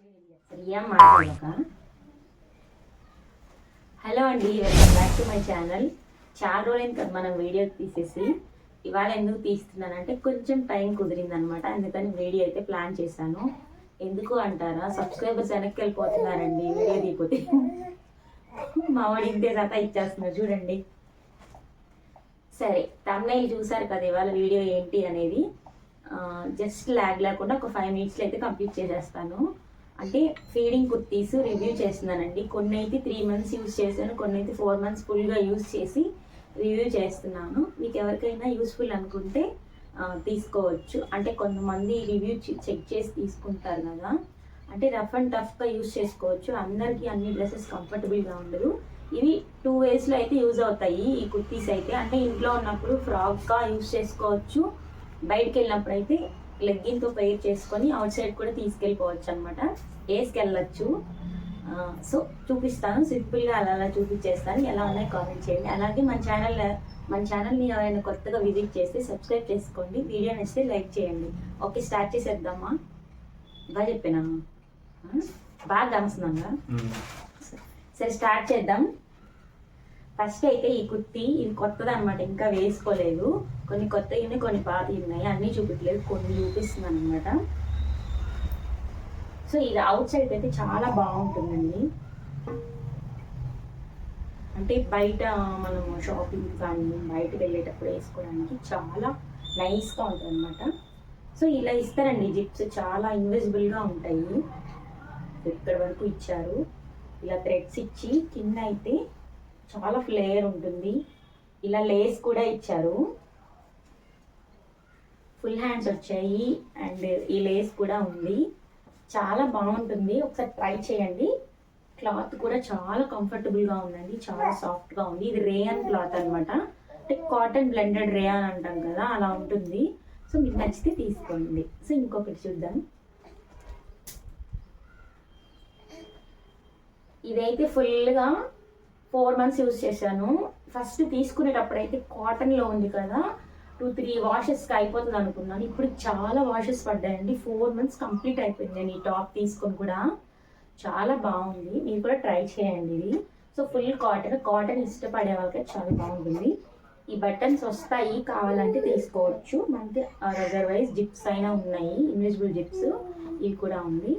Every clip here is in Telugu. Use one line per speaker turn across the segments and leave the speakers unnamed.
రియా మాట్లాడక. హలో అండి, welcome back to my channel. చాలా రోజులైంది కదా మనం వీడియో తీసేసి. ఇవాళ ఎందుకు తీస్తున్నానంటే కొంచెం టైం కుదిరిందనమాట, అందుకని వీడియో అయితే ప్లాన్ చేశాను. ఎందుకు అంటారా, సబ్స్క్రైబర్స్ వెనక్కి వెళ్ళిపోతున్నారండి వీడియో తీయకపోతే. మా వాడు ఇంతే దాకా ఇచ్చేస్తున్నారు చూడండి. సరే, తమ్నైల్ చూసారు కదా ఇవాళ వీడియో ఏంటి అనేది. జస్ట్ ల్యాగ్ లేకుండా ఒక 5 minutesలో అయితే కంప్లీట్ చేసేస్తాను. అంటే ఫీడింగ్ కుర్తీస్ రివ్యూ చేస్తున్నానండి. కొన్ని అయితే 3 months యూజ్ చేశాను, కొన్ని అయితే 4 months ఫుల్గా యూజ్ చేసి రివ్యూ చేస్తున్నాను. మీకు ఎవరికైనా యూస్ఫుల్ అనుకుంటే తీసుకోవచ్చు. అంటే కొంతమంది రివ్యూ చెక్ చేసి తీసుకుంటారు కదా, అంటే రఫ్ అండ్ టఫ్గా యూజ్ చేసుకోవచ్చు. అందరికీ అన్ని డ్రెస్సెస్ కంఫర్టబుల్గా ఉండదు. ఇవి 2 waysలో అయితే యూజ్ అవుతాయి ఈ కుర్తీస్ అయితే. అంటే ఇంట్లో ఉన్నప్పుడు ఫ్రాక్గా యూజ్ చేసుకోవచ్చు, బయటికి వెళ్ళినప్పుడు అయితే లెగ్గిన్తో పెయిర్ చేసుకొని అవుట్ సైడ్ కూడా తీసుకెళ్ళిపోవచ్చు అనమాట, వేసుకెళ్ళచ్చు. సో చూపిస్తాను, సింపుల్గా అలా చూపించేస్తాను. ఎలా ఉన్నాయి కామెంట్ చేయండి. అలాగే మన ఛానల్ని ఎవరైనా కొత్తగా విజిట్ చేస్తే సబ్స్క్రైబ్ చేసుకోండి. వీడియో నచ్చితే లైక్ చేయండి. ఓకే, స్టార్ట్ చేసేద్దామా? బాగా చెప్పినా, బాగా గమనిస్తున్నాగా. సరే స్టార్ట్ చేద్దాం. ఫస్ట్ అయితే ఈ కుర్తీ, ఇది కొత్తది అనమాట, ఇంకా వేసుకోలేదు. కొన్ని కొత్తవి ఉన్నాయి, కొన్ని పాతవి ఉన్నాయి. అన్నీ చూపించలేదు, కొన్ని చూపిస్తున్నాను అనమాట. సో ఇది అవుట్ సైడ్ అయితే చాలా బాగుంటుందండి. అంటే బయట మనము షాపింగ్ కానీ బయటకు వెళ్ళేటప్పుడు వేసుకోవడానికి చాలా నైస్గా ఉంటుంది అనమాట. సో ఇలా ఇస్తారండి జిప్స్, చాలా ఇన్విజిబుల్గా ఉంటాయి. ఇక్కడ వరకు ఇచ్చారు, ఇలా థ్రెడ్స్ ఇచ్చి కింద అయితే చాలా ఫ్లేయర్ ఉంటుంది. ఇలా లేస్ కూడా ఇచ్చారు, ఫుల్ హ్యాండ్స్ వచ్చాయి అండ్ ఈ లేస్ కూడా ఉంది. చాలా బాగుంటుంది, ఒకసారి ట్రై చేయండి. క్లాత్ కూడా చాలా కంఫర్టబుల్గా ఉందండి, చాలా సాఫ్ట్గా ఉంది. ఇది రేయాన్ క్లాత్ అనమాట, అంటే కాటన్ బ్లెండెడ్ రేయాన్ అంటాం కదా, అలా ఉంటుంది. సో మీకు నచ్చితే తీసుకోండి. సో ఇంకొకటి చూద్దాం. ఇదైతే ఫుల్గా 4 months యూజ్ చేశాను. ఫస్ట్ తీసుకునేటప్పుడు అయితే కాటన్లో ఉంది కదా, 2-3 washes అయిపోతుంది అనుకున్నాను. ఇప్పుడు చాలా వాషెస్ పడ్డాయండి. 4 months కంప్లీట్ అయిపోయింది నేను ఈ టాప్ తీసుకొని కూడా. చాలా బాగుంది, మీరు కూడా ట్రై చేయండి ఇది. సో ఫుల్ కాటన్ ఇష్టపడే వాళ్ళకి చాలా బాగుంటుంది. ఈ బటన్స్ వస్తాయి, కావాలంటే తీసుకోవచ్చు. మనకి అదర్వైజ్ జిప్స్ అయినా ఉన్నాయి, ఇన్విజిబుల్ జిప్స్, ఇవి కూడా ఉంది.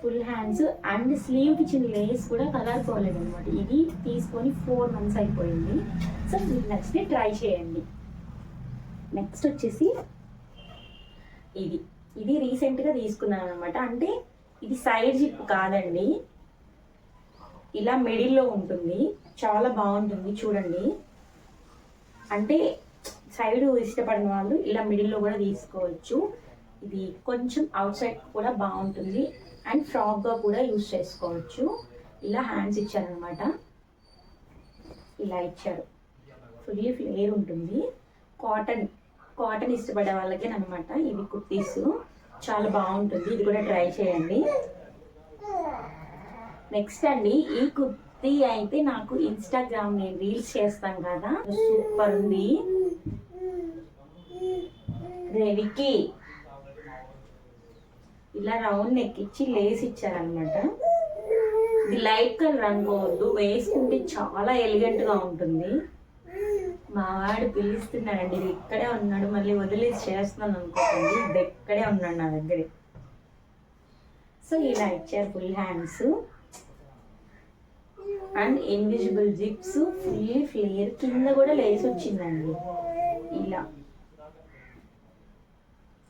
ఫుల్ హ్యాండ్స్ అండ్ స్లీవ్కి చిన్న లేస్ కూడా కలర్ పోలేదు అనమాట. ఇది తీసుకొని 4 months అయిపోయింది. సో మీకు నచ్చితే ట్రై చేయండి. నెక్స్ట్ వచ్చేసి ఇది రీసెంట్గా తీసుకున్నాను అనమాట. అంటే ఇది సైడ్ జిప్ కాదండి, ఇలా మిడిల్లో ఉంటుంది. చాలా బాగుంటుంది చూడండి. అంటే సైడ్ ఇష్టపడిన వాళ్ళు ఇలా మిడిల్లో కూడా తీసుకోవచ్చు. ఇది కొంచెం అవుట్ సైడ్ కూడా బాగుంటుంది అండ్ ఫ్రాక్గా కూడా యూజ్ చేసుకోవచ్చు. ఇలా హ్యాండ్స్ ఇచ్చారనమాట, ఇలా ఇచ్చారు. ఫుల్లీ ఫ్లేర్ ఉంటుంది. కాటన్ ఇష్టపడే వాళ్ళకే అనమాట ఇవి కుర్తీస్. చాలా బాగుంటుంది, ఇది కూడా ట్రై చేయండి. నెక్స్ట్ అండి, ఈ కుర్తీ అయితే నాకు ఇన్స్టాగ్రామ్ నేను రీల్స్ చేస్తాను కదా, సూపర్ ఉంది. రేవికి ఇలా రౌండ్ నెక్ ఇచ్చి లేస్ ఇచ్చారనమాట. ఇది లైట్ కలర్ అనుకోవద్దు, వేసుకుంటే చాలా ఎలిగెంట్గా ఉంటుంది. మా వాడు పిలుస్తున్నాడండి, ఇది ఇక్కడే ఉన్నాడు, మళ్ళీ వదిలేసి చేస్తున్నాను అనుకోకండి, ఇది ఇక్కడే ఉన్నాడు నా దగ్గరే. సో ఇలా ఇచ్చారు full hands and invisible zips, full flare, కింద కూడా లేస్ వచ్చిందండి ఇలా.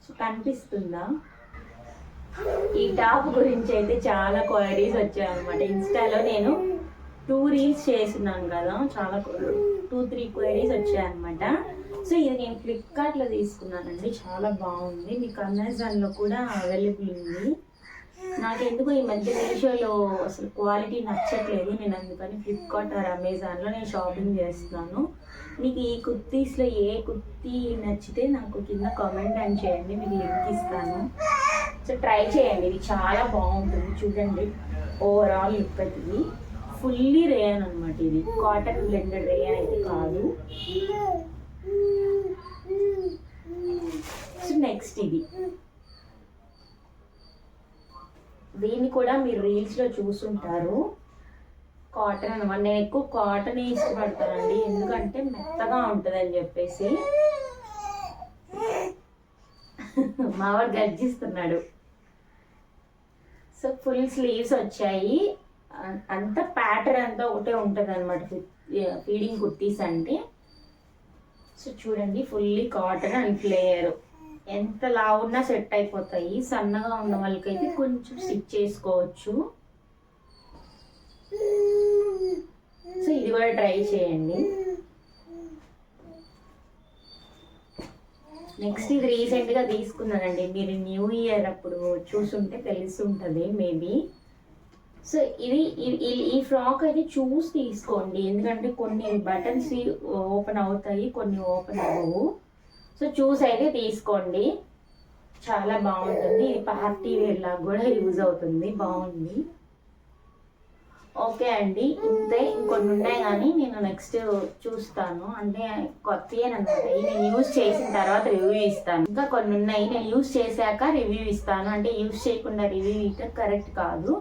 సో కనిపిస్తుందా? ఈ టాప్ గురించి అయితే చాలా క్వైరీస్ వచ్చాయి అనమాట. ఇన్స్టాలో నేను 2 reels చేస్తున్నాను కదా, చాలా 2-3 క్వైరీస్ వచ్చాయన్నమాట. సో ఇది నేను ఫ్లిప్కార్ట్లో తీసుకున్నానండి, చాలా బాగుంది. మీకు అమెజాన్లో కూడా అవైలబుల్ ఉంది. నాకెందుకు ఈ మధ్య మీషోలో అసలు క్వాలిటీ నచ్చట్లేదు, నేను అందుకని ఫ్లిప్కార్ట్ ఆర్ అమెజాన్లో నేను షాపింగ్ చేస్తున్నాను. మీకు ఈ కుర్తీస్లో ఏ కుర్తీ నచ్చితే నాకు కింద కామెంట్ అని చేయండి, మీకు లింక్ ఇస్తాను. సో ట్రై చేయండి, ఇది చాలా బాగుంటుంది. చూడండి ఓవరాల్ లుక్ అయితే ఇది ఫుల్లీ రేయాన్ అనమాట. ఇది కాటన్ బ్లెండెడ్ రేయాన్ అయితే కాదు. సో నెక్స్ట్ దీన్ని కూడా మీరు రీల్స్లో చూసుంటారు. కాటన్ అనమాట. నేను ఎక్కువ కాటన్ ఇష్టపడతానండి, ఎందుకంటే మెత్తగా ఉంటుంది అని చెప్పేసి. మావాడు గర్జిస్తున్నాడు. సో ఫుల్ స్లీవ్స్ వచ్చాయి. అంతా ప్యాటర్న్ అంతా ఒకటే ఉంటుంది అనమాట ఫీడింగ్ కుర్తీస్ అంటే. సో చూడండి, ఫుల్లీ కాటన్ అండ్ ఫ్లేయర్. ఎంత లావున్నా సెట్ అయిపోతాయి. సన్నగా ఉన్న వాళ్ళకైతే కొంచెం స్టిచ్ చేసుకోవచ్చు. సో ఇది కూడా ట్రై చేయండి. నెక్స్ట్ ఇది రీసెంట్గా తీసుకున్నానండి. మీరు న్యూ ఇయర్ అప్పుడు చూసుంటే తెలుసుంటుంది మేబీ. సో ఇది ఈ ఫ్రాక్ అయితే చూసి తీసుకోండి, ఎందుకంటే కొన్ని బటన్స్ ఓపెన్ అవుతాయి, కొన్ని ఓపెన్ అవ్వవు. సో చూసి అయితే తీసుకోండి, చాలా బాగుంటుంది. ఇది పార్టీ వేర్ లాగా కూడా యూజ్ అవుతుంది, బాగుంది. ఓకే అండి, ఇంతే. ఇంకొన్ని ఉన్నాయి కానీ నేను నెక్స్ట్ చూస్తాను, అంటే కొత్తయేనమాట. నేను యూజ్ చేసిన తర్వాత రివ్యూ ఇస్తాను. ఇంకా కొన్ని ఉన్నాయి, నేను యూజ్ చేశాక రివ్యూ ఇస్తాను. అంటే యూజ్ చేయకుండా రివ్యూ ఇవ్వడం కరెక్ట్ కాదు.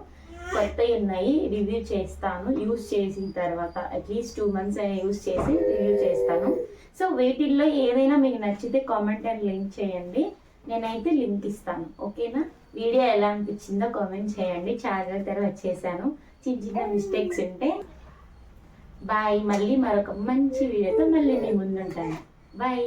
కొత్తవి ఉన్నాయి, రివ్యూ చేస్తాను యూజ్ చేసిన తర్వాత. అట్లీస్ట్ 2 months యూజ్ చేసి రివ్యూ చేస్తాను. సో వీటిల్లో ఏదైనా మీకు నచ్చితే కామెంట్ అండ్ లింక్ చేయండి, నేనైతే లింక్ ఇస్తాను. ఓకేనా? వీడియో ఎలా అనిపించిందో కామెంట్ చేయండి. చాలా దగ్గర వచ్చేసాను, చిన్న చిన్న మిస్టేక్స్ ఉంటే. బాయ్. మళ్ళీ మరొక మంచి వీడియోతో మళ్ళీ మీ ముందుంటాను. బాయ్.